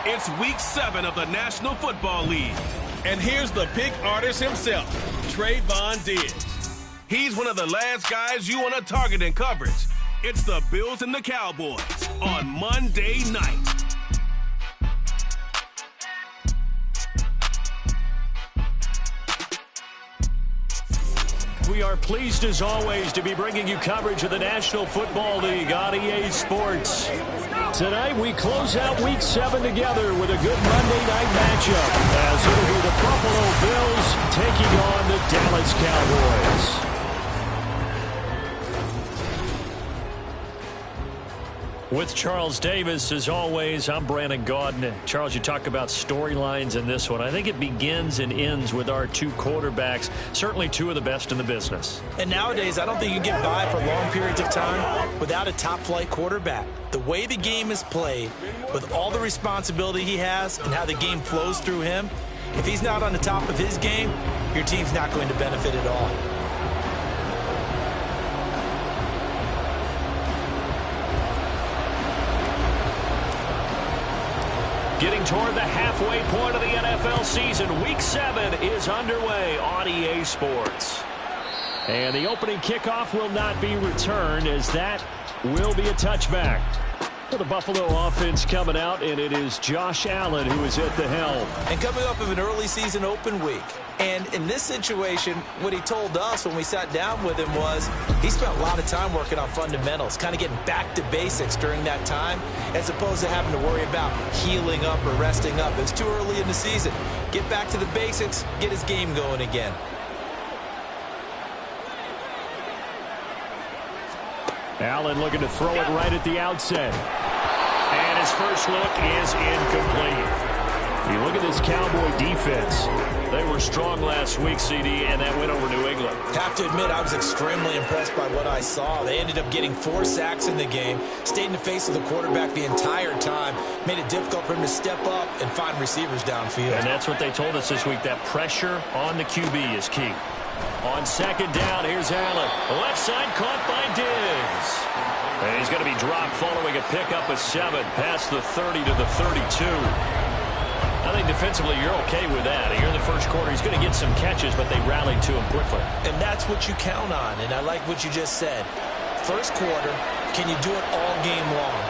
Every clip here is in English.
It's Week 7 of the National Football League. And here's the pick artist himself, Trayvon Diggs. He's one of the last guys you want to target in coverage. It's the Bills and the Cowboys on Monday night. We are pleased as always to be bringing you coverage of the National Football League on EA Sports. Tonight we close out Week 7 together with a good Monday night matchup as it'll be the Buffalo Bills taking on the Dallas Cowboys. With Charles Davis, as always, I'm Brandon Gaudin. Charles, you talk about storylines in this one. I think it begins and ends with our two quarterbacks, certainly two of the best in the business. And nowadays, I don't think you get by for long periods of time without a top-flight quarterback. The way the game is played, with all the responsibility he has and how the game flows through him, if he's not on the top of his game, your team's not going to benefit at all. Getting toward the halfway point of the NFL season, Week 7 is underway on EA Sports. And the opening kickoff will not be returned, as that will be a touchback. For the Buffalo offense coming out, and it is Josh Allen who is at the helm. And coming up of an early season open week. And in this situation, what he told us when we sat down with him was he spent a lot of time working on fundamentals, kind of getting back to basics during that time, as opposed to having to worry about healing up or resting up. It's too early in the season. Get back to the basics, get his game going again. Allen looking to throw it right at the outset. And his first look is incomplete. You look at this Cowboy defense. They were strong last week, CD, and that went over New England. Have to admit, I was extremely impressed by what I saw. They ended up getting 4 sacks in the game, stayed in the face of the quarterback the entire time, made it difficult for him to step up and find receivers downfield. And that's what they told us this week, that pressure on the QB is key. On second down, here's Allen. Left side caught by Diggs. And he's going to be dropped following a pickup of 7 past the 30 to the 32. I think defensively you're okay with that. Here in the first quarter, he's going to get some catches, but they rallied to him quickly. And that's what you count on, and I like what you just said. First quarter, can you do it all game long?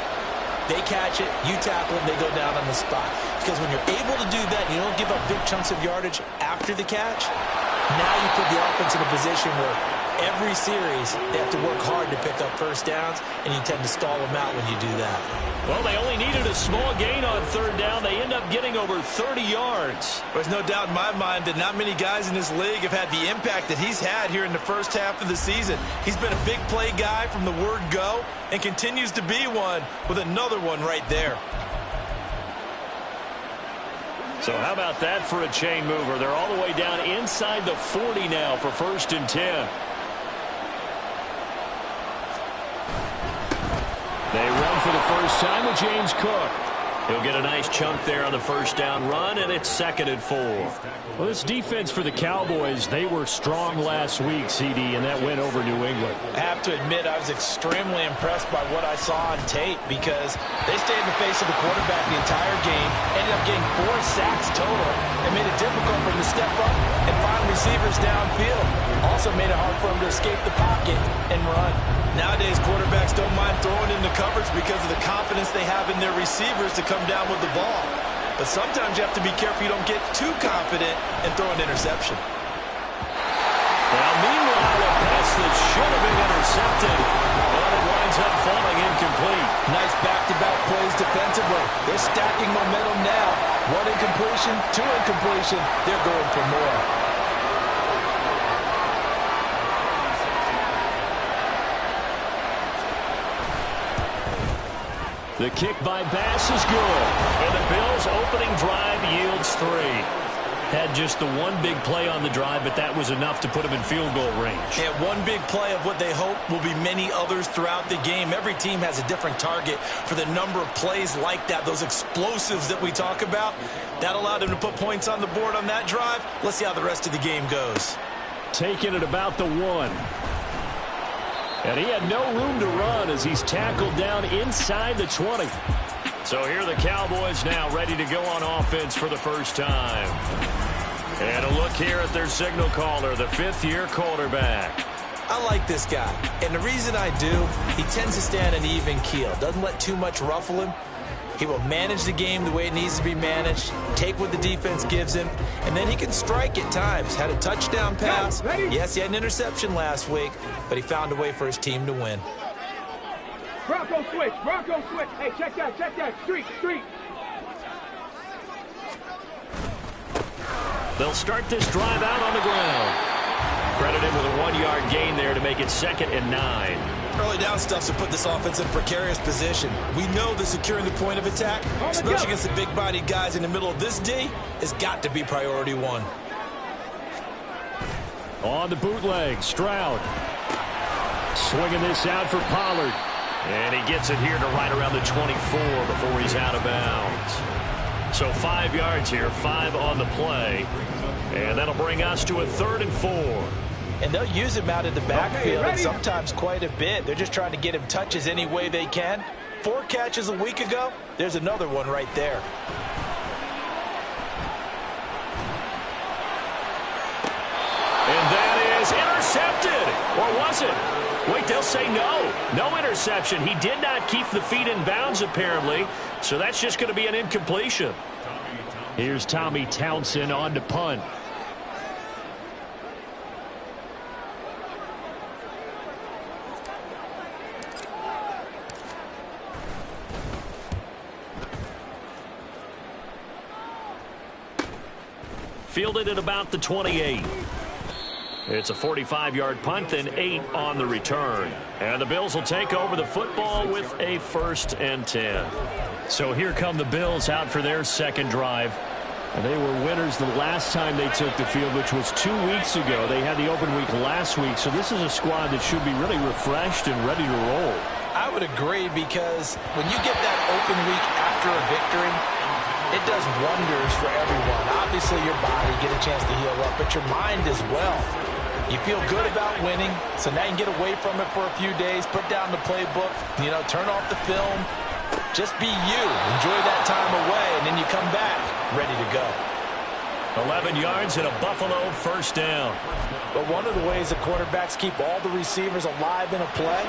They catch it, you tackle them, they go down on the spot. Because when you're able to do that, you don't give up big chunks of yardage after the catch, now you put the offense in a position where every series they have to work hard to pick up first downs, and you tend to stall them out when you do that. Well, they only needed a small gain on third down. They end up getting over 30 yards. There's no doubt in my mind that not many guys in this league have had the impact that he's had here in the first half of the season. He's been a big play guy from the word go and continues to be one with another one right there. So how about that for a chain mover? They're all the way down inside the 40 now for 1st and 10. They run for the first time with James Cook. He'll get a nice chunk there on the first down run, and it's 2nd and 4. Well, this defense for the Cowboys, they were strong last week, CD, and that went over New England. I have to admit, I was extremely impressed by what I saw on tape because they stayed in the face of the quarterback the entire game, ended up getting 4 sacks total, and made it difficult for him to step up and find receivers downfield. Also made it hard for him to escape the pocket and run. Nowadays, quarterbacks don't mind throwing into coverage because of the confidence they have in their receivers to come down with the ball. But sometimes you have to be careful you don't get too confident and throw an interception. Well, meanwhile, a pass that should have been intercepted, but it winds up falling incomplete. Nice back-to-back plays defensively. They're stacking momentum now. 1 incompletion, 2 incompletion. They're going for more. The kick by Bass is good, and the Bills' opening drive yields 3. Had just the one big play on the drive, but that was enough to put them in field goal range. And one big play of what they hope will be many others throughout the game. Every team has a different target for the number of plays like that, those explosives that we talk about. That allowed them to put points on the board on that drive. Let's see how the rest of the game goes. Taking it about the 1. And he had no room to run as he's tackled down inside the 20. So here are the Cowboys now ready to go on offense for the first time. And a look here at their signal caller, the fifth-year quarterback. I like this guy, and the reason I do, he tends to stay on an even keel. Doesn't let too much ruffle him. He will manage the game the way it needs to be managed, take what the defense gives him, and then he can strike at times. Had a touchdown pass. Yes, he had an interception last week, but he found a way for his team to win. Bronco switch, Bronco switch. Hey, check that, street. They'll start this drive out on the ground. Credit him with a 1-yard gain there to make it 2nd and 9. Early down stuffs to put this offense in precarious position. We know that securing the point of attack, especially against the big-bodied guys in the middle of this D, has got to be priority one. On the bootleg, Stroud. Swinging this out for Pollard. And he gets it here to right around the 24 before he's out of bounds. So 5 yards here, 5 on the play. And that'll bring us to a 3rd and 4. And they'll use him out in the backfield, and sometimes quite a bit. They're just trying to get him touches any way they can. 4 catches a week ago. There's another one right there. And that is intercepted. Or was it? Wait, they'll say no. No interception. He did not keep the feet in bounds, apparently. So that's just going to be an incompletion. Here's Tommy Townsend on to punt. Fielded at about the 28. It's a 45-yard punt, then 8 on the return. And the Bills will take over the football with a 1st and 10. So here come the Bills out for their second drive. And they were winners the last time they took the field, which was 2 weeks ago. They had the open week last week, so this is a squad that should be really refreshed and ready to roll. I would agree, because when you get that open week after a victory, it does wonders for everyone. Obviously, your body, get a chance to heal up, but your mind as well. You feel good about winning, so now you can get away from it for a few days, put down the playbook, turn off the film. Just be you. Enjoy that time away, and then you come back ready to go. 11 yards and a Buffalo 1st down. But one of the ways the quarterbacks keep all the receivers alive in a play,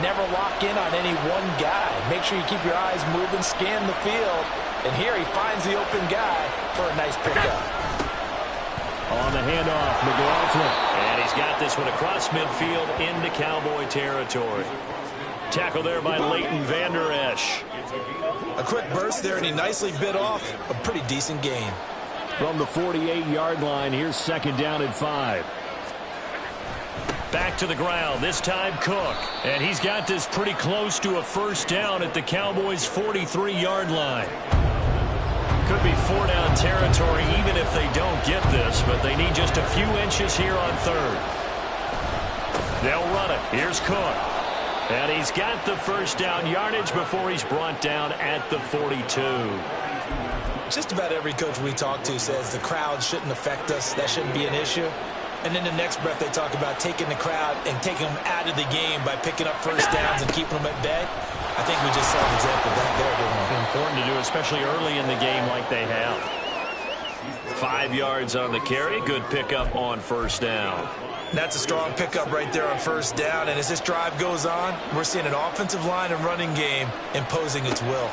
never lock in on any one guy. Make sure you keep your eyes moving, scan the field, and here he finds the open guy for a nice pickup. On the handoff, McLaughlin. And he's got this one across midfield into Cowboy territory. Tackle there by Leighton Vander Esch. A quick burst there, and he nicely bit off a pretty decent gain. From the 48-yard line, here's 2nd down and 5. Back to the ground, this time Cook. And he's got this pretty close to a 1st down at the Cowboys' 43-yard line. Could be 4-down territory even if they don't get this, but they need just a few inches here on 3rd. They'll run it. Here's Cook. And he's got the 1st down yardage before he's brought down at the 42. Just about every coach we talk to says the crowd shouldn't affect us. That shouldn't be an issue. And then the next breath they talk about taking the crowd and taking them out of the game by picking up 1st downs and keeping them at bay. I think we just saw an example of that there, didn't we? Important to do, especially early in the game like they have. 5 yards on the carry. Good pickup on 1st down. That's a strong pickup right there on 1st down. And as this drive goes on, we're seeing an offensive line and running game imposing its will.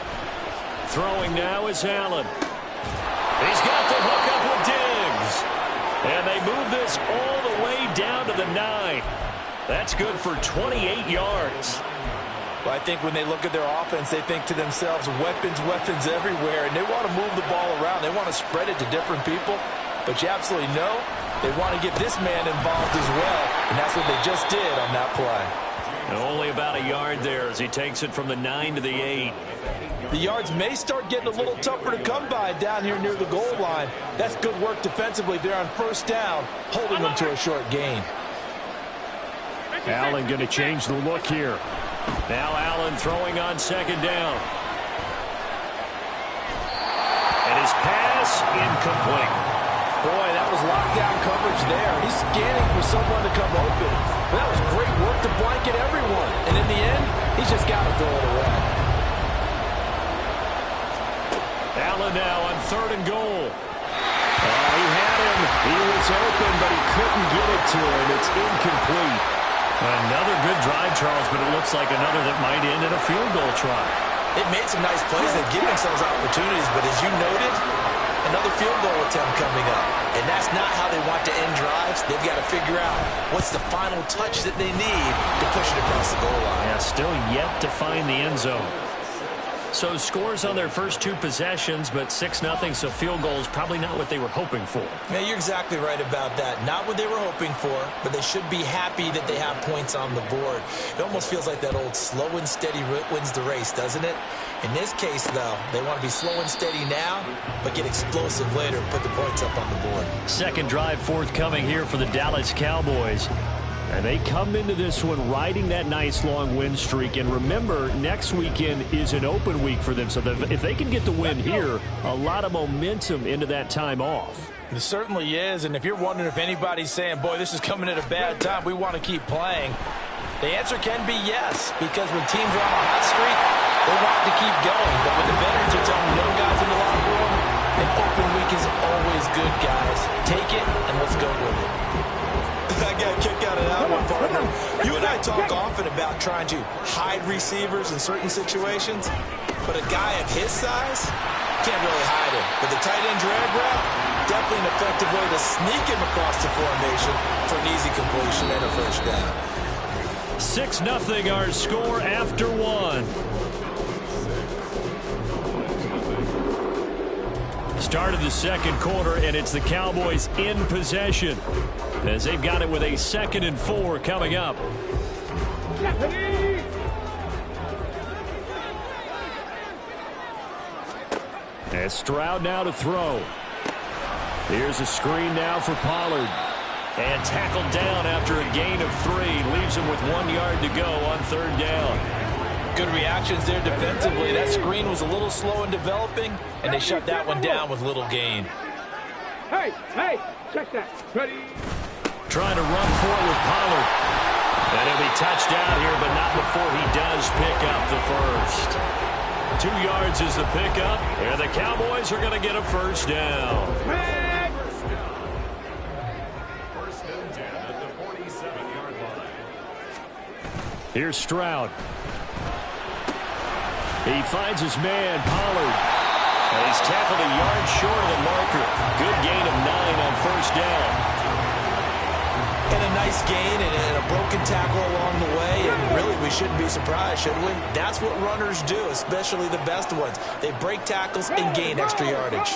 Throwing now is Allen. He's got the hook up with Diggs. And they move this all the way down to the 9. That's good for 28 yards. Well, I think when they look at their offense, they think to themselves, weapons everywhere, and they want to move the ball around. They want to spread it to different people. But you absolutely know they want to get this man involved as well, and that's what they just did on that play. And only about a yard there as he takes it from the 9 to the 8. The yards may start getting a little tougher to come by down here near the goal line. That's good work defensively there on 1st down, holding them to a short gain. Allen going to change the look here. Now Allen throwing on 2nd down. And his pass incomplete. Boy, that was lockdown coverage there. He's scanning for someone to come open. That was great work to blanket everyone. And in the end, he's just got to throw it away. going now on 3rd and goal. He had him. He was open, but he couldn't get it to him. It's incomplete. Another good drive, Charles, but it looks like another that might end in a field goal try. They've made some nice plays. They've given themselves opportunities, but as you noted, another field goal attempt coming up. And that's not how they want to end drives. They've got to figure out what's the final touch that they need to push it across the goal line. Yeah, still yet to find the end zone. So scores on their first 2 possessions, but 6-0, so field goal is probably not what they were hoping for. Yeah, you're exactly right about that. Not what they were hoping for, but they should be happy that they have points on the board. It almost feels like that old slow and steady wins the race, doesn't it? In this case, though, they want to be slow and steady now, but get explosive later and put the points up on the board. Second drive forthcoming here for the Dallas Cowboys. And they come into this one riding that nice long win streak. And remember, next weekend is an open week for them. So if they can get the win here, a lot of momentum into that time off. It certainly is. And if you're wondering if anybody's saying, boy, this is coming at a bad time, we want to keep playing, the answer can be yes. Because when teams are on a hot streak, they want to keep going. But when the veterans are telling young guys in the locker room, an open week is always good, guys. Take it and let's go with it. I got a kick out of that one, partner. You and I talk often about trying to hide receivers in certain situations, but a guy of his size can't really hide him. But the tight end drag route, definitely an effective way to sneak him across the formation for an easy completion and a first down. 6-0 our score after 1. Start of the second quarter, and it's the Cowboys in possession as they've got it with a 2nd and 4 coming up. And Stroud now to throw. Here's a screen now for Pollard. And tackled down after a gain of 3. Leaves him with 1 yard to go on 3rd down. Good reactions there defensively. That screen was a little slow in developing, and they shut that one down with little gain. Hey, check that. Ready? Trying to run for it with Pollard. And he'll be touched down here, but not before he does pick up the first. 2 yards is the pickup, and the Cowboys are going to get a first down. First and 10 at the 47-yard line. Here's Stroud. He finds his man, Pollard. And he's tackled a yard short of the marker. Good gain of 9 on first down. And a nice gain and a broken tackle along the way. And really, we shouldn't be surprised, should we? That's what runners do, especially the best ones. They break tackles and gain extra yardage.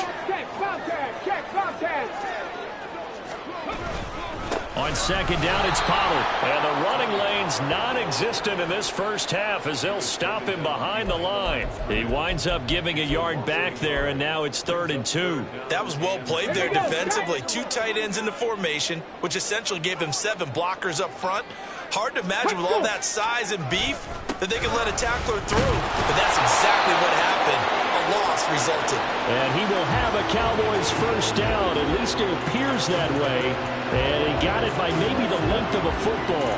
On 2nd down, it's Pollard. And the running lane's non-existent in this first half as they'll stop him behind the line. He winds up giving a yard back there, and now it's 3rd and 2. That was well played there defensively. 2 tight ends in the formation, which essentially gave them 7 blockers up front. Hard to imagine with all that size and beef that they could let a tackler through. But that's exactly what happened. A loss resulted. And he will have a Cowboys first down. At least it appears that way. And he got it by maybe the length of a football.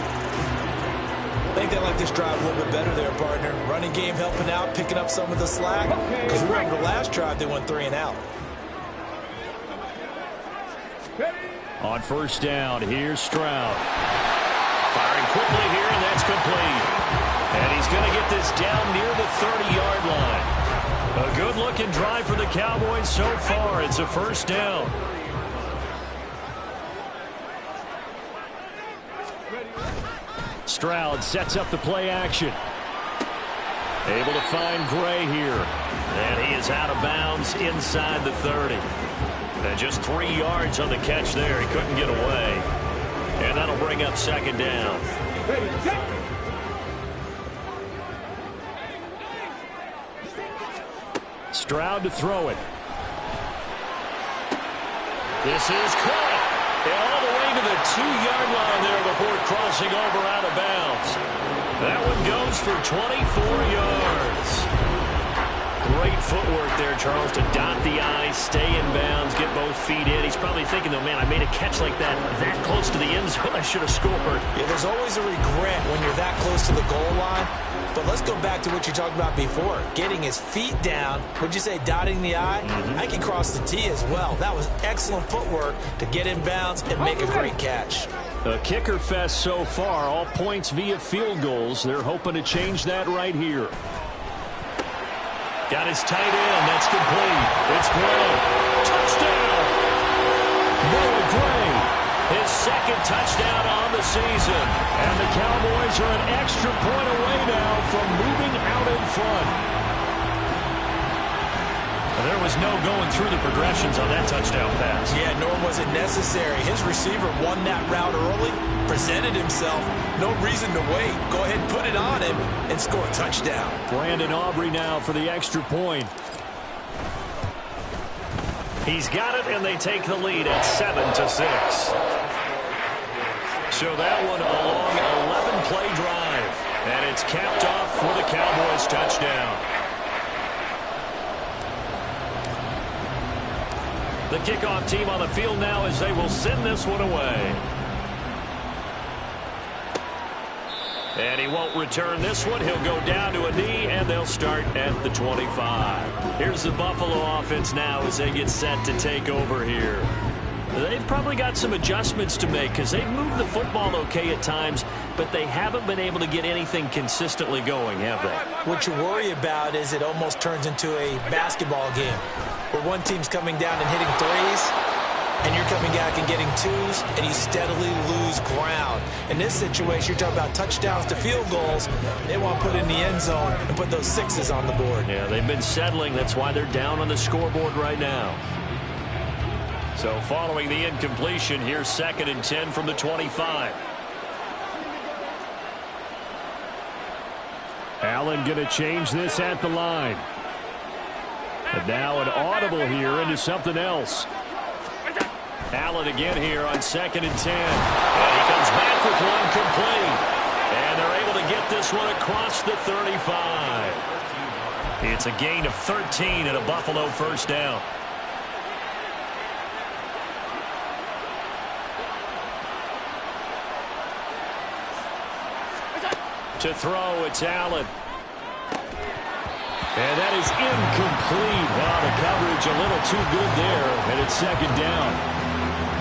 I think they like this drive a little bit better there, partner. Running game helping out, picking up some of the slack. Because remember, the last drive they went 3 and out. On first down, here's Stroud. Firing quickly here, and that's complete. And he's going to get this down near the 30-yard line. A good-looking drive for the Cowboys so far. It's a first down. Stroud sets up the play action. Able to find Gray here. And he is out of bounds inside the 30. And just 3 yards on the catch there. He couldn't get away. And that'll bring up 2nd down. Stroud to throw it. This is caught. And all the way to the 2-yard line there before crossing over out of bounds. That one goes for 24 yards. Great footwork there, Charles, to dot the I, stay in bounds, get both feet in. He's probably thinking, though, man, I made a catch like that close to the end zone. I should have scored. Yeah, there's always a regret when you're that close to the goal line. But let's go back to what you talked about before. Getting his feet down. Would you say dotting the I? I can cross the T as well. That was excellent footwork to get in bounds and make a great catch. A kicker fest so far. All points via field goals. They're hoping to change that right here. Got his tight end. That's complete. It's Gray. Touchdown! Noah Gray. His second touchdown on the season. And the Cowboys are an extra point away now from moving out in front. There was no going through the progressions on that touchdown pass. Yeah, nor was it necessary. His receiver won that route early, presented himself. No reason to wait. Go ahead and put it on him and score a touchdown. Brandon Aubrey now for the extra point. He's got it, and they take the lead at 7-6. So that one a long 11-play drive. And it's capped off for the Cowboys touchdown. The kickoff team on the field now as they will send this one away. And he won't return this one. He'll go down to a knee, and they'll start at the 25. Here's the Buffalo offense now as they get set to take over here. They've probably got some adjustments to make because they've moved the football okay at times, but they haven't been able to get anything consistently going, have they? What you worry about is it almost turns into a basketball game where one team's coming down and hitting threes, and you're coming back and getting twos, and you steadily lose ground. In this situation, you're talking about touchdowns to field goals. They want to put in the end zone and put those sixes on the board. Yeah, they've been settling. That's why they're down on the scoreboard right now. So following the incompletion, here's 2nd and 10 from the 25. Allen going to change this at the line. And now an audible here into something else. Allen again here on 2nd and 10. And he comes back with one complete. And they're able to get this one across the 35. It's a gain of 13 and a Buffalo first down. To throw, it's Allen. And that is incomplete. Wow, the coverage a little too good there, and it's 2nd down.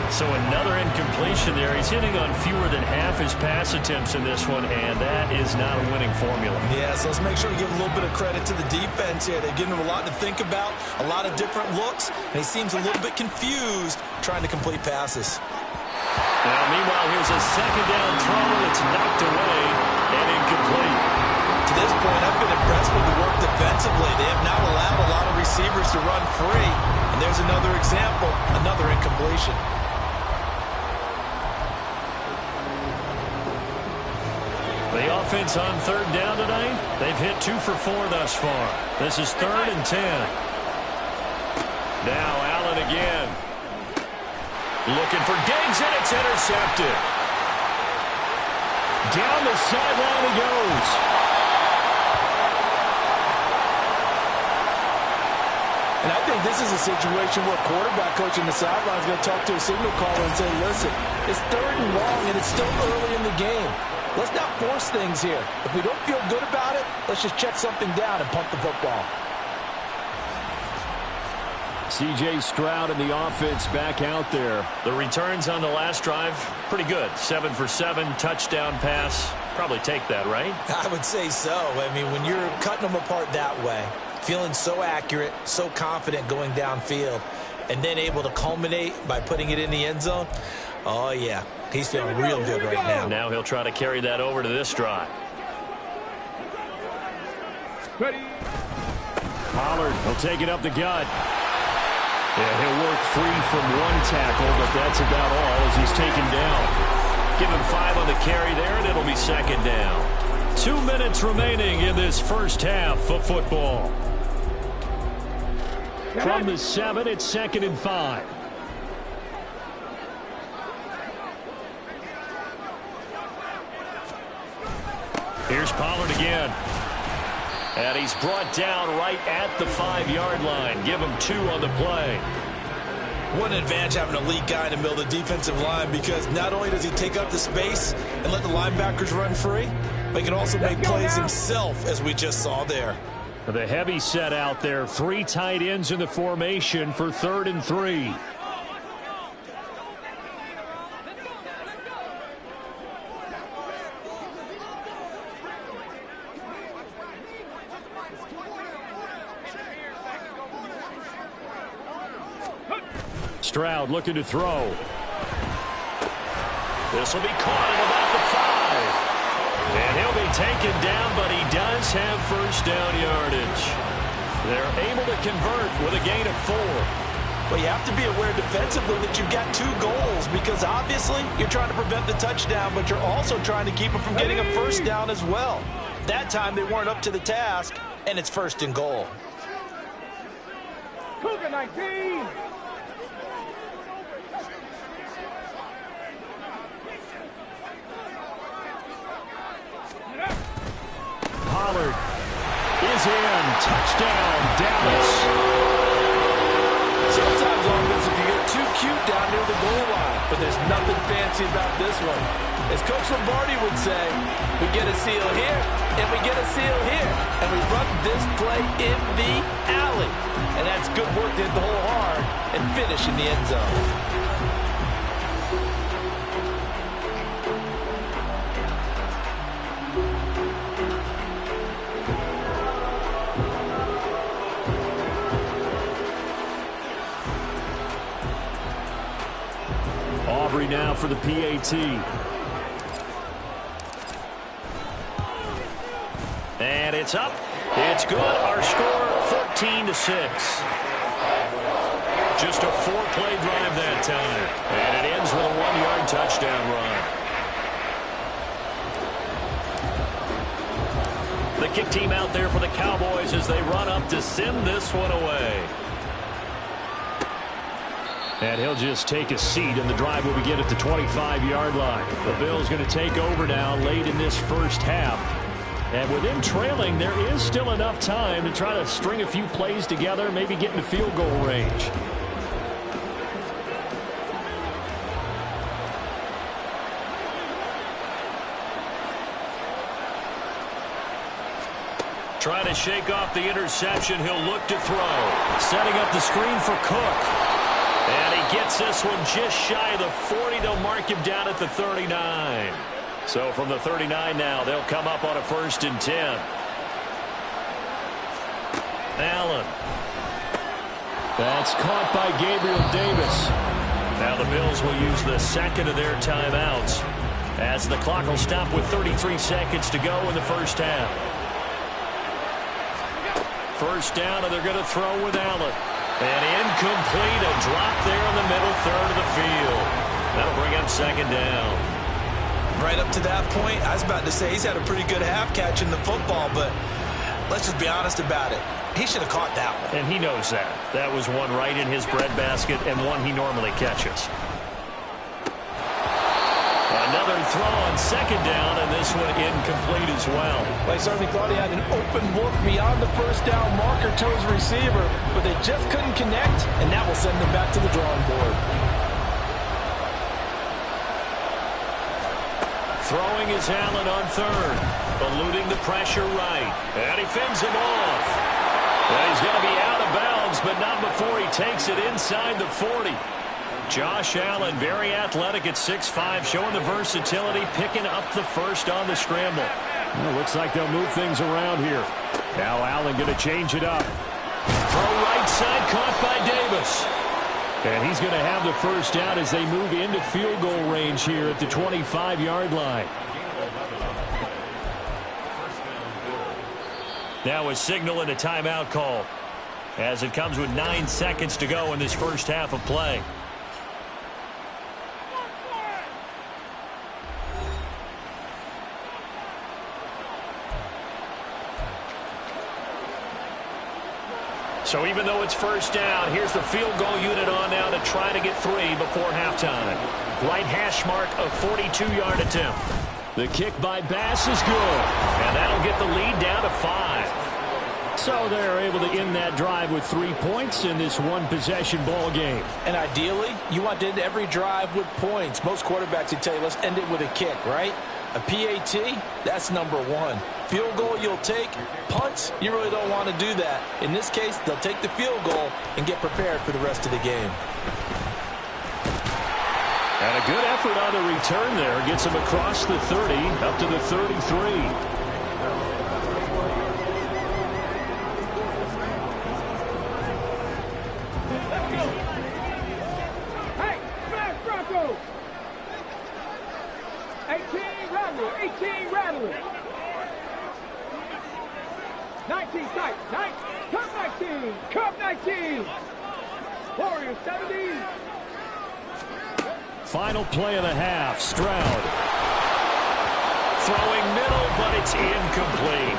So another incompletion there. He's hitting on fewer than half his pass attempts in this one, and that is not a winning formula. Yeah, so let's make sure we give a little bit of credit to the defense here. They're giving him a lot to think about, a lot of different looks, and he seems a little bit confused trying to complete passes. Now, meanwhile, here's a 2nd down throw that's knocked away and incomplete. To this point, I've been impressed with the work defensively. They have not allowed a lot of receivers to run free. And there's another example, another incompletion. The offense on 3rd down tonight, they've hit 2 for 4 thus far. This is 3rd and 10. Now Allen again. Looking for Diggs, and it's intercepted. Down the sideline he goes. And I think this is a situation where quarterback coach in the sideline is going to talk to a signal caller and say, listen, it's 3rd and long, and it's still early in the game. Let's not force things here. If we don't feel good about it, let's just check something down and punt the football. C.J. Stroud and the offense back out there. The returns on the last drive, pretty good. 7 for 7, touchdown pass. Probably take that, right? I would say so. I mean, when you're cutting them apart that way, feeling so accurate, so confident going downfield, and then able to culminate by putting it in the end zone, oh, yeah, he's feeling real good right now. Now he'll try to carry that over to this drive. Pollard, he'll take it up the gut. Yeah, he'll work free from one tackle, but that's about all as he's taken down. Give him 5 on the carry there, and it'll be 2nd down. 2 minutes remaining in this first half of football. From the 7, it's 2nd and 5. Here's Pollard again. And he's brought down right at the 5-yard line. Give him 2 on the play. What an advantage having a lead guy in the middle of the defensive line, because not only does he take up the space and let the linebackers run free, but he can also make plays himself, as we just saw there. The heavy set out there. 3 tight ends in the formation for 3rd and 3. Stroud looking to throw. This will be caught at about the 5. And he'll be taken down, but he does have first down yardage. They're able to convert with a gain of 4. But you have to be aware defensively that you've got 2 goals, because obviously you're trying to prevent the touchdown, but you're also trying to keep them from getting a first down as well. That time they weren't up to the task, and it's 1st and goal. Cougar 19. Pollard is in. Touchdown, Dallas. Sometimes offense, if you get too cute down near the goal line, but there's nothing fancy about this one. As Coach Lombardi would say, we get a seal here, and we get a seal here, and we run this play in the alley. And that's good work to hit the hole hard and finish in the end zone. Aubrey now for the PAT. And it's up. It's good. Our score 14-6. Just a 4-play drive that time. And it ends with a 1-yard touchdown run. The kick team out there for the Cowboys as they run up to send this one away. And he'll just take a seat, and the drive will begin at the 25-yard line. The Bills going to take over now late in this first half. And with them trailing, there is still enough time to try to string a few plays together, maybe get into field goal range. Trying to shake off the interception. He'll look to throw. Setting up the screen for Cook. And he gets this one just shy of the 40. They'll mark him down at the 39. So from the 39 now, they'll come up on a 1st and 10. Allen. That's caught by Gabriel Davis. Now the Bills will use the 2nd of their timeouts as the clock will stop with 33 seconds to go in the first half. First down, and they're going to throw with Allen. And incomplete, a drop there in the middle 3rd of the field. That'll bring him 2nd down. Right up to that point, I was about to say he's had a pretty good half catching the football, but let's just be honest about it. He should have caught that one. And he knows that. That was one right in his breadbasket and one he normally catches. Another throw on 2nd down, and this one incomplete as well. I certainly thought he had an open look beyond the first down marker to his receiver, but they just couldn't connect, and that will send them back to the drawing board. Throwing is Allen on 3rd, eluding the pressure right, and he fends him off. And he's going to be out of bounds, but not before he takes it inside the 40. Josh Allen, very athletic at 6'5", showing the versatility, picking up the first on the scramble. Well, looks like they'll move things around here. Now Allen going to change it up. Throw right side, caught by Davis. And he's going to have the first down as they move into field goal range here at the 25-yard line. Now a signal and a timeout call as it comes with 9 seconds to go in this first half of play. So even though it's first down, here's the field goal unit on now to try to get 3 before halftime. Right hash mark, a 42-yard attempt. The kick by Bass is good, and that'll get the lead down to 5. So they're able to end that drive with 3 points in this one-possession ball game. And ideally, you want to end every drive with points. Most quarterbacks would tell you, let's end it with a kick, right? A PAT, that's number one. Field goal you'll take. Punts, you really don't want to do that. In this case, they'll take the field goal and get prepared for the rest of the game. And a good effort on the return there. Gets him across the 30, up to the 33. Hey, smash Broncos! 18 rattler. 19 tight, Cup 19. Warriors 70. Final play of the half. Stroud. Throwing middle, but it's incomplete.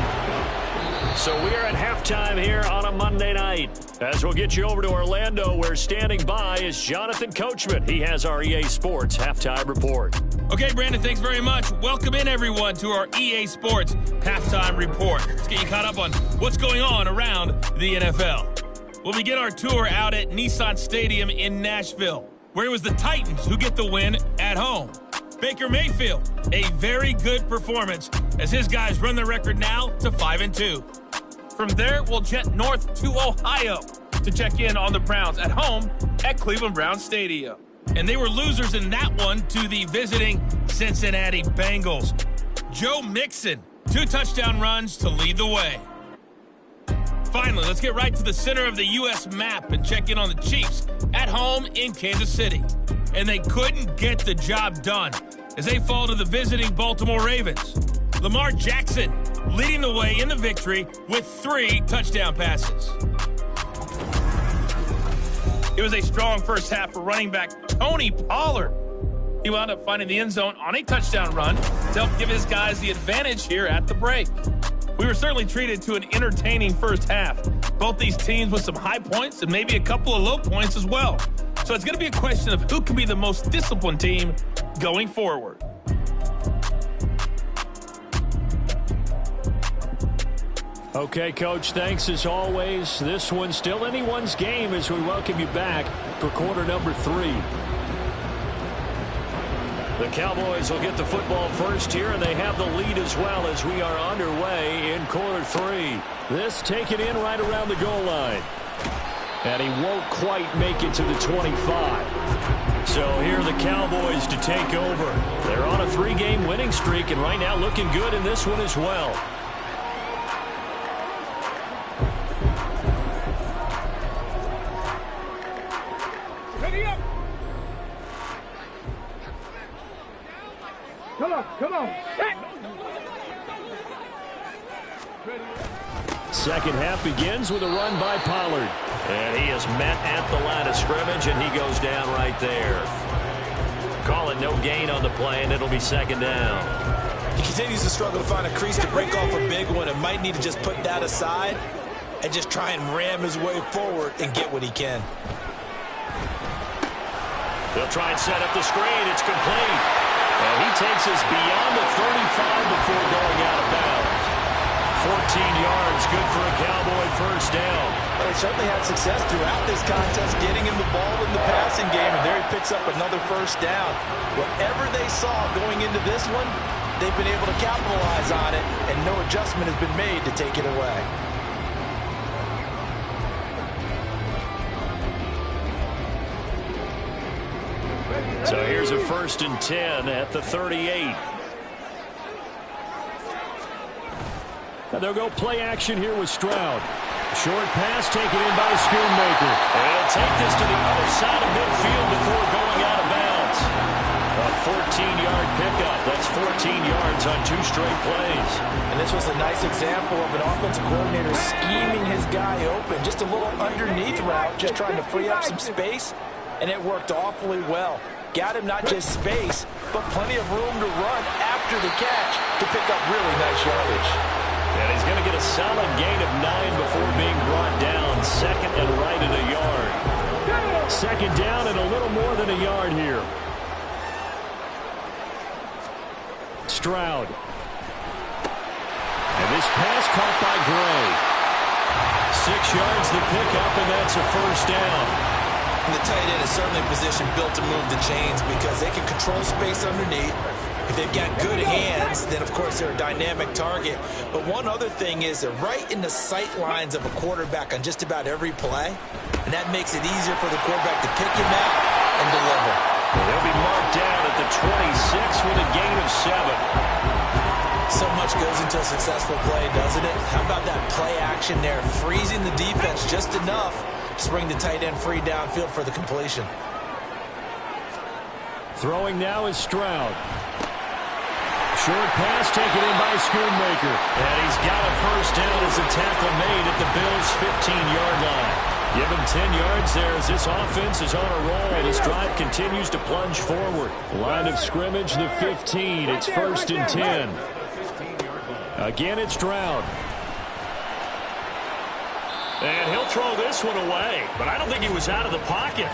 So we are at halftime here on a Monday night. As we'll get you over to Orlando, where standing by is Jonathan Coachman. He has our EA Sports halftime report. Okay, Brandon, thanks very much. Welcome in, everyone, to our EA Sports halftime report. Let's get you caught up on what's going on around the NFL. We'll begin our tour out at Nissan Stadium in Nashville, where it was the Titans who get the win at home. Baker Mayfield, a very good performance as his guys run the record now to 5-2. From there, we'll jet north to Ohio to check in on the Browns at home at Cleveland Browns Stadium. And they were losers in that one to the visiting Cincinnati Bengals. Joe Mixon, 2 touchdown runs to lead the way. Finally, let's get right to the center of the U.S. map and check in on the Chiefs at home in Kansas City. And they couldn't get the job done as they fall to the visiting Baltimore Ravens. Lamar Jackson leading the way in the victory with 3 touchdown passes. It was a strong first half for running back Tony Pollard. He wound up finding the end zone on a touchdown run to help give his guys the advantage here at the break. We were certainly treated to an entertaining first half. Both these teams with some high points and maybe a couple of low points as well. So it's going to be a question of who can be the most disciplined team going forward. Okay, Coach, thanks as always. This one's still anyone's game as we welcome you back for quarter number 3. The Cowboys will get the football first here, and they have the lead as well as we are underway in quarter 3. This taken in right around the goal line. And he won't quite make it to the 25. So here are the Cowboys to take over. They're on a 3-game winning streak, and right now looking good in this one as well. Come on. Second half begins with a run by Pollard. And he is met at the line of scrimmage, and he goes down right there. Call it no gain on the play, and it'll be second down. He continues to struggle to find a crease to break off a big one and might need to just put that aside and just try and ram his way forward and get what he can. They'll try and set up the screen. It's complete. And he takes us beyond the 35 before going out of bounds. 14 yards, good for a Cowboy first down. Well, he certainly had success throughout this contest, getting him the ball in the passing game, and there he picks up another first down. Whatever they saw going into this one, they've been able to capitalize on it, and no adjustment has been made to take it away. So here's a 1st and 10 at the 38. And they'll go play action here with Stroud. Short pass taken in by Schoonmaker. And he'll take this to the other side of midfield before going out of bounds. A 14-yard pickup. That's 14 yards on 2 straight plays. And this was a nice example of an offensive coordinator scheming his guy open. Just a little underneath route, just trying to free up some space, and it worked awfully well. Got him not just space, but plenty of room to run after the catch to pick up really nice yardage. And he's going to get a solid gain of 9 before being brought down. Second and right at a yard. Second down and a little more than a yard here. Stroud. And this pass caught by Gray. yards the pickup, and that's a first down. And the tight end is certainly a position built to move the chains because they can control space underneath. If they've got good hands, then, of course, they're a dynamic target. But one other thing is they're right in the sight lines of a quarterback on just about every play, and that makes it easier for the quarterback to pick him out and deliver. They'll be marked down at the 26 with a gain of 7. So much goes into a successful play, doesn't it? How about that play action there, freezing the defense just enough to bring the tight end free downfield for the completion. Throwing now is Stroud. Short pass taken in by Schoonmaker. And he's got a first down as a tackle made at the Bills' 15-yard line. Give him 10 yards there as this offense is on a roll. This drive continues to plunge forward. Line of scrimmage, the 15. It's 1st and 10. Again, it's Stroud. And he'll throw this one away. But I don't think he was out of the pocket.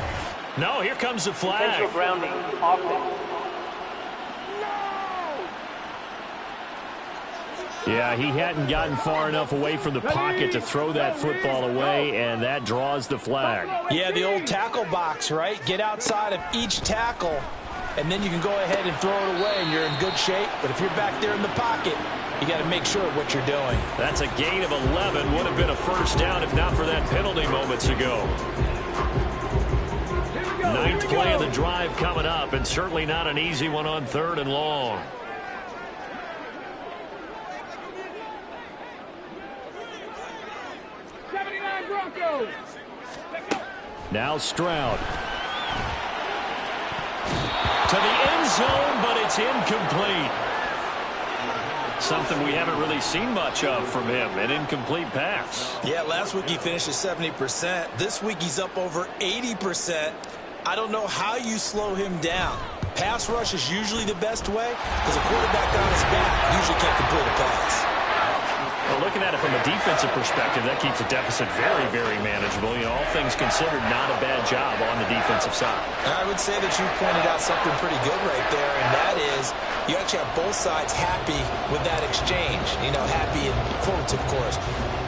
No, here comes the flag. Potential grounding, offense. Yeah, he hadn't gotten far enough away from the pocket to throw that football away, and that draws the flag. Yeah, the old tackle box, right? Get outside of each tackle, and then you can go ahead and throw it away, and you're in good shape. But if you're back there in the pocket, you got to make sure of what you're doing. That's a gain of 11. Would have been a first down if not for that penalty moments ago. 9th play of the drive coming up, and certainly not an easy one on 3rd and long. Now Stroud. To the end zone, but it's incomplete. Something we haven't really seen much of from him, an incomplete pass. Yeah, last week he finished at 70%. This week he's up over 80%. I don't know how you slow him down. Pass rush is usually the best way because a quarterback on his back usually can't complete a pass. Well, looking at it from a defensive perspective, that keeps the deficit very, very manageable. You know, all things considered, not a bad job on the defensive side. I would say that you pointed out something pretty good right there, and that is you actually have both sides happy with that exchange. You know, happy in quotes, of course.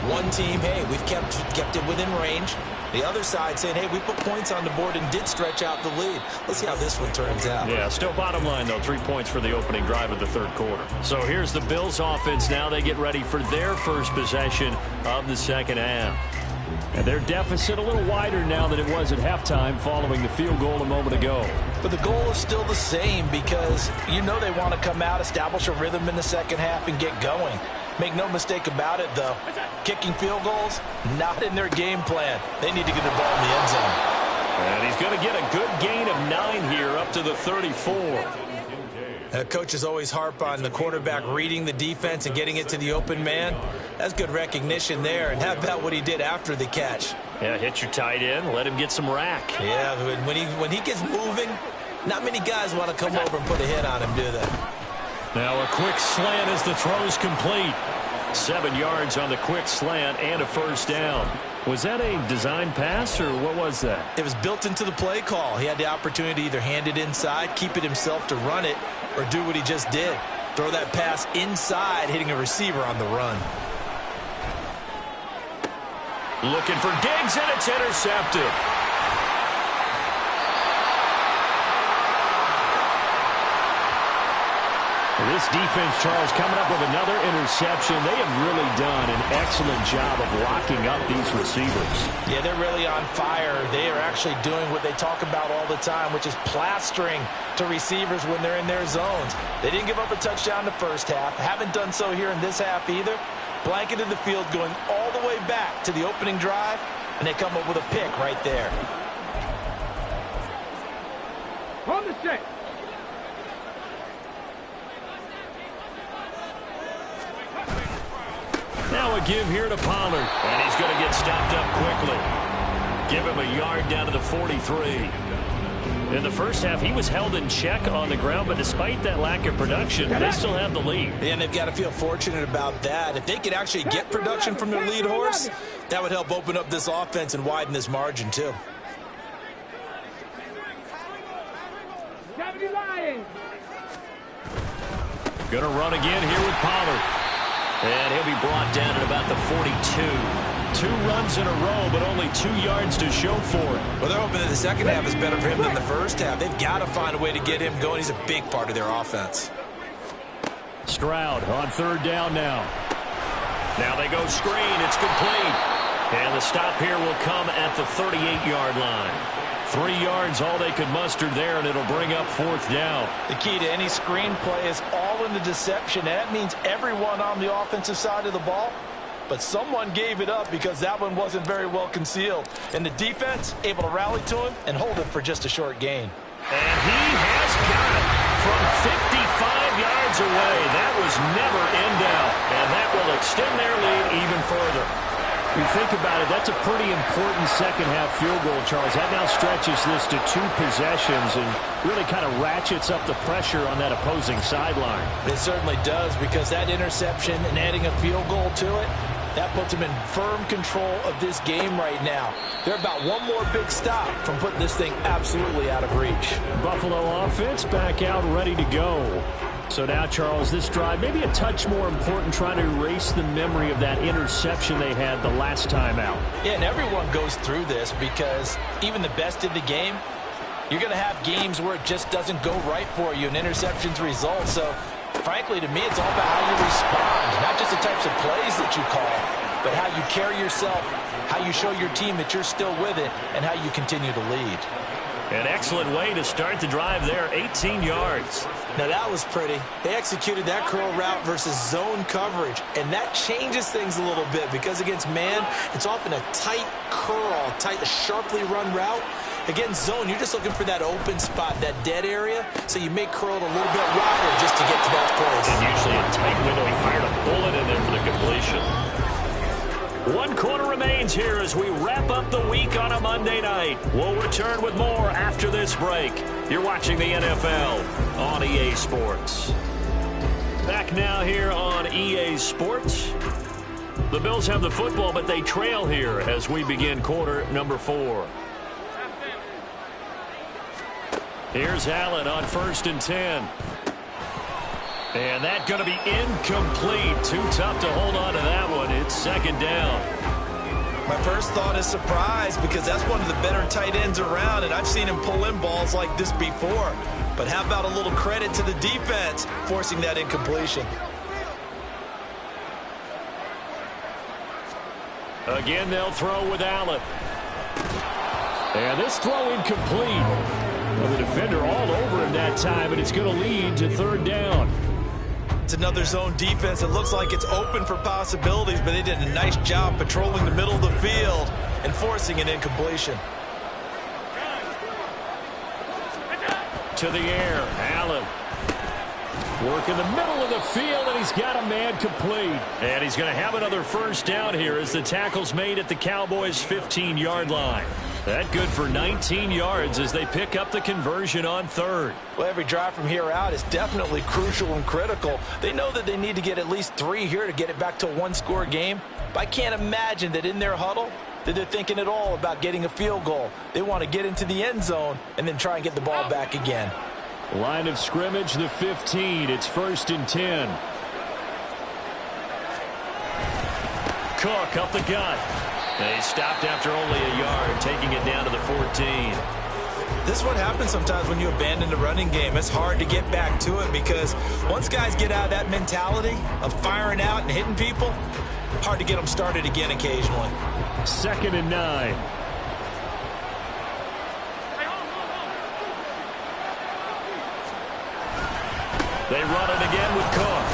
One team, hey, we've kept it within range. The other side saying, hey, we put points on the board and did stretch out the lead. Let's see how this one turns out. Yeah, still bottom line, though, 3 points for the opening drive of the 3rd quarter. So here's the Bills offense now. They get ready for their first possession of the 2nd half. And their deficit a little wider now than it was at halftime following the field goal a moment ago. But the goal is still the same because you know they want to come out, establish a rhythm in the 2nd half, and get going. Make no mistake about it, though. Kicking field goals, not in their game plan. They need to get the ball in the end zone. And he's going to get a good gain of 9 here up to the 34. Coaches always harp on the quarterback reading the defense and getting it to the open man. That's good recognition there. And how about what he did after the catch? Yeah, hit your tight end, let him get some rack. Yeah, when he gets moving, not many guys want to come over and put a hit on him, do they? Now a quick slant as the throw's complete. 7 yards on the quick slant and a first down. Was that a design pass or what was that? It was built into the play call. He had the opportunity to either hand it inside, keep it himself to run it, or do what he just did. Throw that pass inside, hitting a receiver on the run. Looking for Diggs, and it's intercepted. This defense, Charles, coming up with another interception. They have really done an excellent job of locking up these receivers. Yeah, they're really on fire. They are actually doing what they talk about all the time, which is plastering to receivers when they're in their zones. They didn't give up a touchdown the first half. Haven't done so here in this half either. Blanketed the field going all the way back to the opening drive, and they come up with a pick right there. On the set. Now a give here to Pollard. And he's going to get stopped up quickly. Give him a yard down to the 43. In the first half, he was held in check on the ground, but despite that lack of production, they still have the lead. And they've got to feel fortunate about that. If they could actually get production from their lead horse, that would help open up this offense and widen this margin, too. Going to run again here with Pollard. And he'll be brought down at about the 42. 2 runs in a row, but only 2 yards to show for it. Well, they're hoping that the second half is better for him than the first half. They've got to find a way to get him going. He's a big part of their offense. Stroud on 3rd down now. Now they go screen. It's complete. And the stop here will come at the 38-yard line. 3 yards, all they could muster there, and it'll bring up 4th down. The key to any screen play is all in the deception. And that means everyone on the offensive side of the ball. But someone gave it up because that one wasn't very well concealed. And the defense able to rally to him and hold it for just a short gain. And he has got it from 55 yards away. That was never in doubt. And that will extend their lead even further. You think about it, that's a pretty important second-half field goal, Charles. That now stretches this to 2 possessions and really kind of ratchets up the pressure on that opposing sideline. It certainly does, because that interception and adding a field goal to it, that puts them in firm control of this game right now. They're about one more big stop from putting this thing absolutely out of reach. Buffalo offense back out ready to go. So now, Charles, this drive maybe a touch more important, trying to erase the memory of that interception they had the last time out. Yeah, and everyone goes through this because even the best in the game, you're going to have games where it just doesn't go right for you and interceptions result. So, frankly, to me, it's all about how you respond, not just the types of plays that you call, but how you carry yourself, how you show your team that you're still with it, and how you continue to lead. An excellent way to start the drive there, 18 yards. Now that was pretty. They executed that curl route versus zone coverage, and that changes things a little bit because against man, it's often a tight curl, tight, sharply run route. Against zone, you're just looking for that open spot, that dead area, so you may curl it a little bit wider just to get to that place. And usually a tight window. He fired a bullet in there for the completion. 1 quarter remains here as we wrap up the week on a Monday night. We'll return with more after this break. You're watching the NFL on EA Sports. Back now here on EA Sports. The Bills have the football, but they trail here as we begin quarter number 4. Here's Allen on 1st and 10. And that's going to be incomplete. Too tough to hold on to that one. It's 2nd down. My first thought is surprise because that's one of the better tight ends around, and I've seen him pull in balls like this before. But how about a little credit to the defense forcing that incompletion? Again, they'll throw with Allen. And this throw incomplete. Well, the defender all over him that time, and it's going to lead to 3rd down. It's another zone defense. It looks like it's open for possibilities, but they did a nice job patrolling the middle of the field and forcing an incompletion. To the air, Allen. Work in the middle of the field, and he's got a man complete. And he's going to have another 1st down here as the tackle's made at the Cowboys' 15-yard line. That good for 19 yards as they pick up the conversion on 3rd. Well, every drive from here out is definitely crucial and critical. They know that they need to get at least 3 here to get it back to a 1-score game. But I can't imagine that in their huddle that they're thinking at all about getting a field goal. They want to get into the end zone and then try and get the ball back again. Line of scrimmage, the 15. It's 1st and 10. Cook up the gut. They stopped after only a yard, taking it down to the 14. This is what happens sometimes when you abandon the running game. It's hard to get back to it because once guys get out of that mentality of firing out and hitting people, hard to get them started again occasionally. 2nd and 9. They run it again with Cook.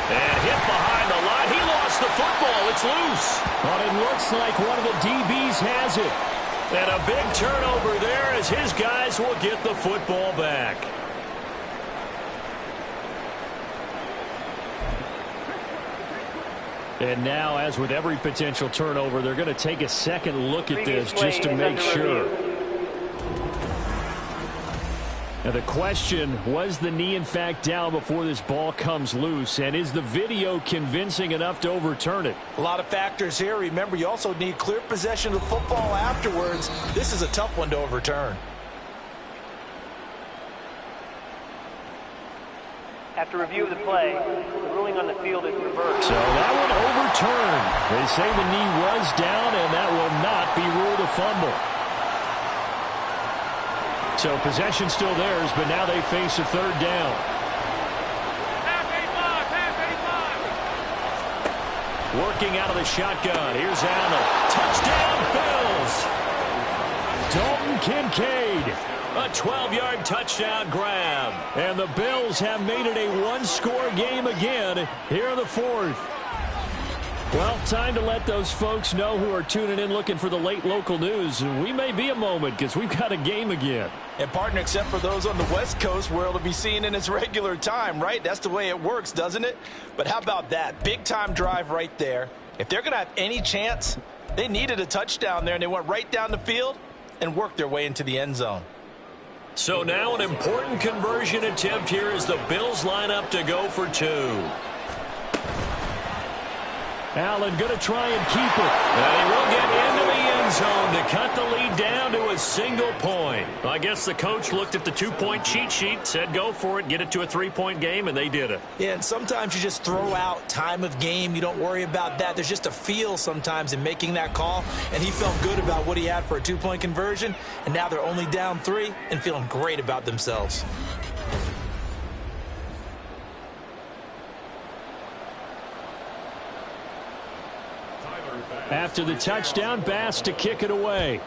And hit behind the line. He lost the football. It's loose. But it looks like one of the DBs has it. And a big turnover there as his guys will get the football back. And now, as with every potential turnover, they're going to take a second look at this just to make sure. Now the question, was the knee in fact down before this ball comes loose? And is the video convincing enough to overturn it? A lot of factors here. Remember, you also need clear possession of the football afterwards. This is a tough one to overturn. After review of the play, the ruling on the field is reversed. So that one overturned. They say the knee was down, and that will not be ruled a fumble. So possession still theirs, but now they face a third down. Working out of the shotgun. Here's Allen. Touchdown, Bills. Dalton Kincaid. A 12-yard touchdown grab. And the Bills have made it a one-score game again here in the fourth. Well, time to let those folks know who are tuning in looking for the late local news. We may be a moment because we've got a game again. And, partner, except for those on the West Coast where it'll be seen in its regular time, right? That's the way it works, doesn't it? But how about that? Big-time drive right there. If they're going to have any chance, they needed a touchdown there, and they went right down the field and worked their way into the end zone. So now an important conversion attempt here as the Bills line up to go for two. Allen going to try and keep it. And he will get into the end zone to cut the lead down to a single point. I guess the coach looked at the two-point cheat sheet, said go for it, get it to a three-point game, and they did it. Yeah, and sometimes you just throw out time of game. You don't worry about that. There's just a feel sometimes in making that call, and he felt good about what he had for a two-point conversion, and now they're only down 3 and feeling great about themselves. After the touchdown, Bass to kick it away.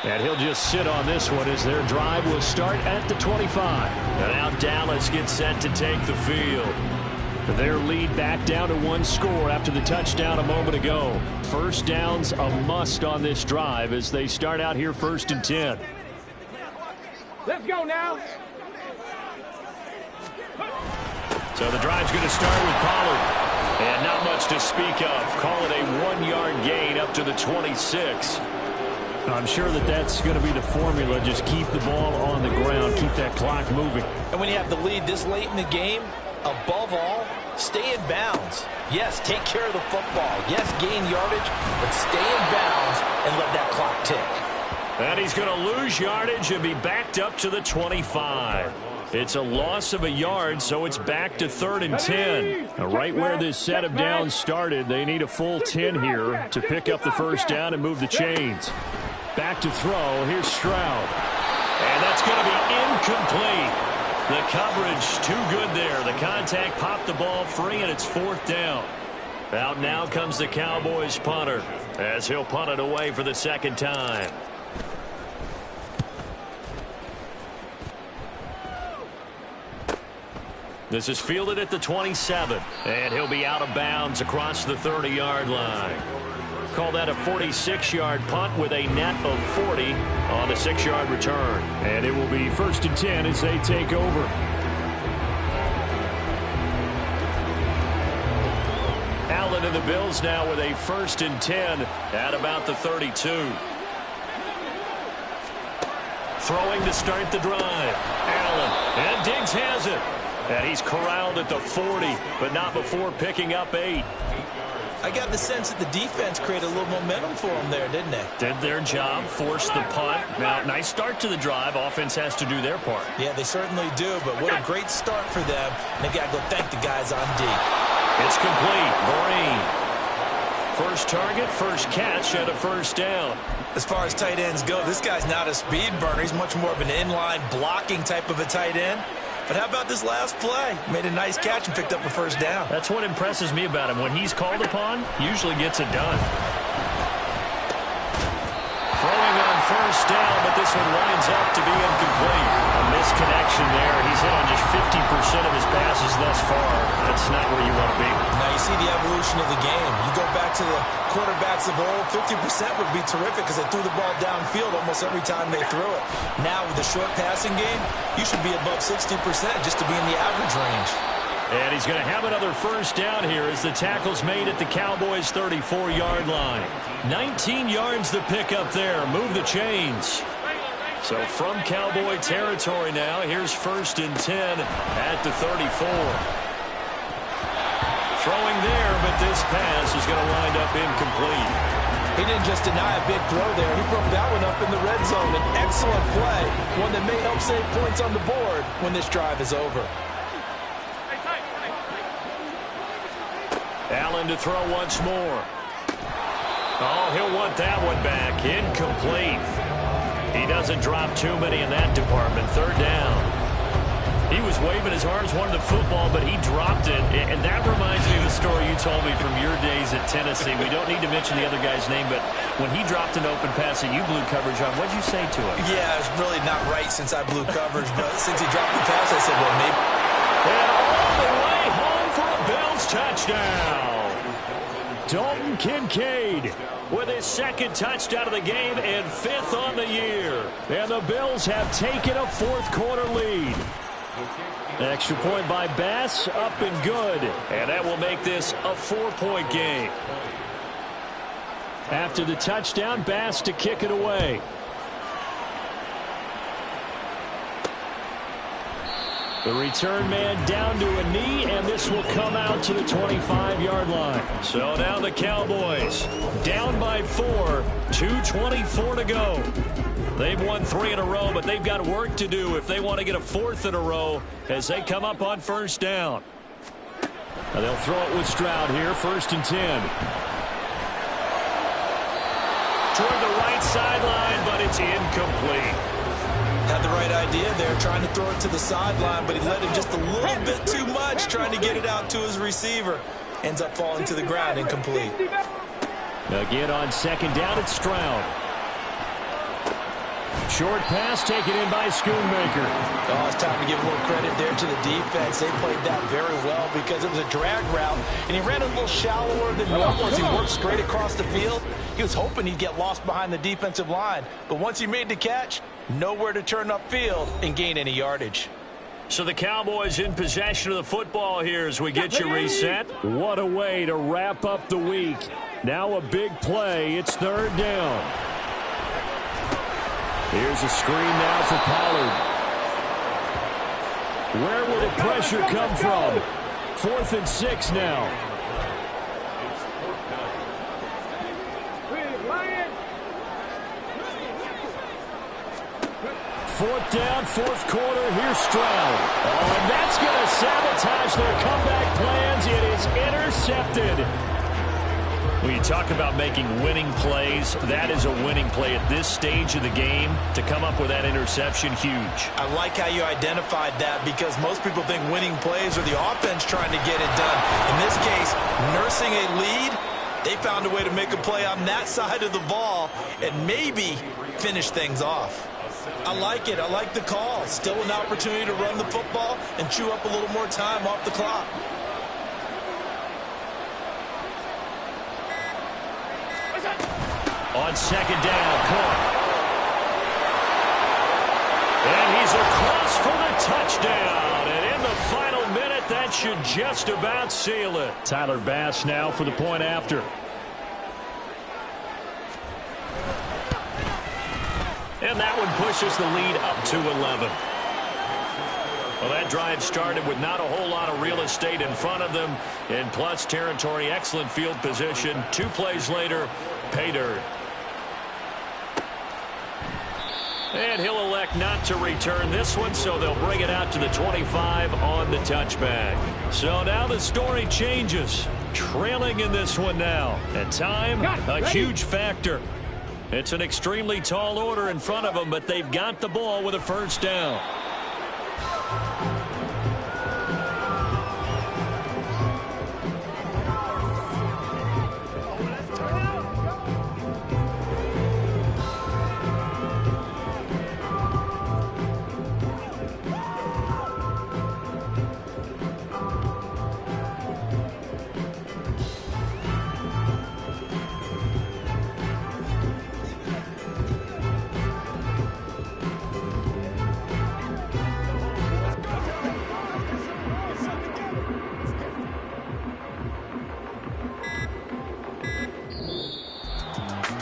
And he'll just sit on this one as their drive will start at the 25. And now Dallas gets set to take the field. Their lead back down to one score after the touchdown a moment ago. First down's a must on this drive as they start out here 1st and 10. Let's go now. So the drive's going to start with Pollard. And not much to speak of. Call it a 1-yard gain up to the 26. I'm sure that's going to be the formula. Just keep the ball on the ground. Keep that clock moving. And when you have the lead this late in the game, above all, stay in bounds. Yes, take care of the football. Yes, gain yardage, but stay in bounds and let that clock tick. And he's going to lose yardage and be backed up to the 25. It's a loss of a yard, so it's back to 3rd and 10. Now, right where this set of downs started, they need a full 10 here to pick up the first down and move the chains. Back to throw. Here's Stroud. And that's going to be incomplete. The coverage too good there. The contact popped the ball free, and it's 4th down. Out now comes the Cowboys punter as he'll punt it away for the second time. This is fielded at the 27, and he'll be out of bounds across the 30-yard line. Call that a 46-yard punt with a net of 40 on a 6-yard return. And it will be 1st and 10 as they take over. Allen and the Bills now with a 1st and 10 at about the 32. Throwing to start the drive. Allen, and Diggs has it. And he's corralled at the 40, but not before picking up 8. I got the sense that the defense created a little momentum for them there, didn't they? Did their job, forced the punt. Now, nice start to the drive. Offense has to do their part. Yeah, they certainly do, but what a great start for them. And they got to go thank the guys on D. It's complete. Vereen. First target, first catch, and a first down. As far as tight ends go, this guy's not a speed burner. He's much more of an inline blocking type of a tight end. But how about this last play? Made a nice catch and picked up a first down. That's what impresses me about him. When he's called upon, usually gets it done. Throwing on first down, but this one winds up to be incomplete. A misconnection there. He's hit on just 50% of his passes thus far. That's not where you want to be. Now you see the evolution of the game. You go back to the quarterbacks of old, 50% would be terrific because they threw the ball downfield almost every time they threw it. Now with the short passing game, you should be above 60% just to be in the average range. And he's going to have another first down here as the tackle's made at the Cowboys' 34-yard line. 19 yards to pick up there. Move the chains. So from Cowboy territory now, here's 1st and 10 at the 34. Throwing there, but this pass is going to wind up incomplete. He didn't just deny a big throw there. He broke that one up in the red zone. An excellent play, one that may help save points on the board when this drive is over. Allen to throw once more. Oh, he'll want that one back. Incomplete. He doesn't drop too many in that department. Third down. He was waving his arms, wanted the football, but he dropped it. And that reminds me of the story you told me from your days at Tennessee. We don't need to mention the other guy's name, but when he dropped an open pass that you blew coverage on, what did you say to him? Yeah, it's really not right since I blew coverage, but since he dropped the pass, I said, well, maybe. And all the way home for a Bills touchdown. Dalton Kincaid with his second touchdown of the game and 5th on the year. And the Bills have taken a fourth-quarter lead. Extra point by Bass, up and good. And that will make this a 4-point game. After the touchdown, Bass to kick it away. The return man down to a knee, and this will come out to the 25-yard line. So now the Cowboys down by 4, 2:24 to go. They've won 3 in a row, but they've got work to do if they want to get a 4th in a row as they come up on first down. Now they'll throw it with Stroud here, 1st and 10. Toward the right sideline, but it's incomplete. Had the right idea there, trying to throw it to the sideline, but he let him just a little bit too much, trying to get it out to his receiver. Ends up falling to the ground, incomplete. Again on 2nd down, it's Stroud. Short pass taken in by Schoonmaker. Oh, it's time to give a little credit there to the defense. They played that very well because it was a drag route, and he ran a little shallower than normal as he worked straight across the field. He was hoping he'd get lost behind the defensive line, but once he made the catch, nowhere to turn upfield and gain any yardage. So the Cowboys in possession of the football here as we get you reset. What a way to wrap up the week. Now a big play. It's 3rd down. Here's a screen now for Pollard. Where will the pressure come from? 4th and 6 now. 4th down, 4th quarter. Here's Stroud. Oh, and that's going to sabotage their comeback plans. It is intercepted. When you talk about making winning plays, that is a winning play at this stage of the game. To come up with that interception, huge. I like how you identified that because most people think winning plays are the offense trying to get it done. In this case, nursing a lead, they found a way to make a play on that side of the ball and maybe finish things off. I like it. I like the call. Still an opportunity to run the football and chew up a little more time off the clock. On 2nd down, Clark. And he's across for the touchdown. And in the final minute, that should just about seal it. Tyler Bass now for the point after. And that one pushes the lead up to 11. Well, that drive started with not a whole lot of real estate in front of them. In plus territory, excellent field position. 2 plays later, pay dirt. And he'll elect not to return this one, so they'll bring it out to the 25 on the touchback. So now the story changes. Trailing in this one now. And time, a huge factor. It's an extremely tall order in front of them, but they've got the ball with a 1st down.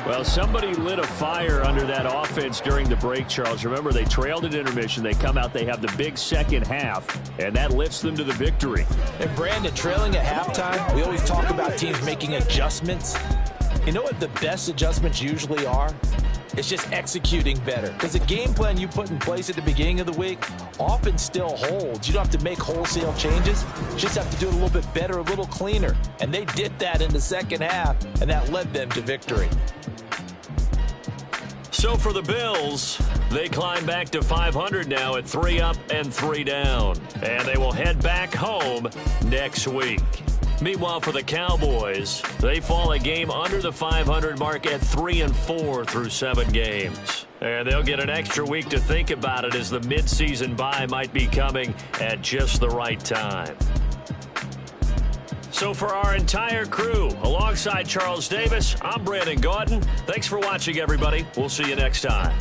Well, somebody lit a fire under that offense during the break, Charles. Remember, they trailed at intermission. They come out, they have the big second half, and that lifts them to the victory. And Brandon, trailing at halftime, we always talk about teams making adjustments. You know what the best adjustments usually are? It's just executing better. Because the game plan you put in place at the beginning of the week often still holds. You don't have to make wholesale changes. You just have to do it a little bit better, a little cleaner. And they did that in the second half, and that led them to victory. So for the Bills, they climb back to 500 now at 3 up and 3 down. And they will head back home next week. Meanwhile, for the Cowboys, they fall a game under the 500 mark at 3-4 through 7 games. And they'll get an extra week to think about it as the midseason bye might be coming at just the right time. So for our entire crew, alongside Charles Davis, I'm Brandon Gaudin. Thanks for watching, everybody. We'll see you next time.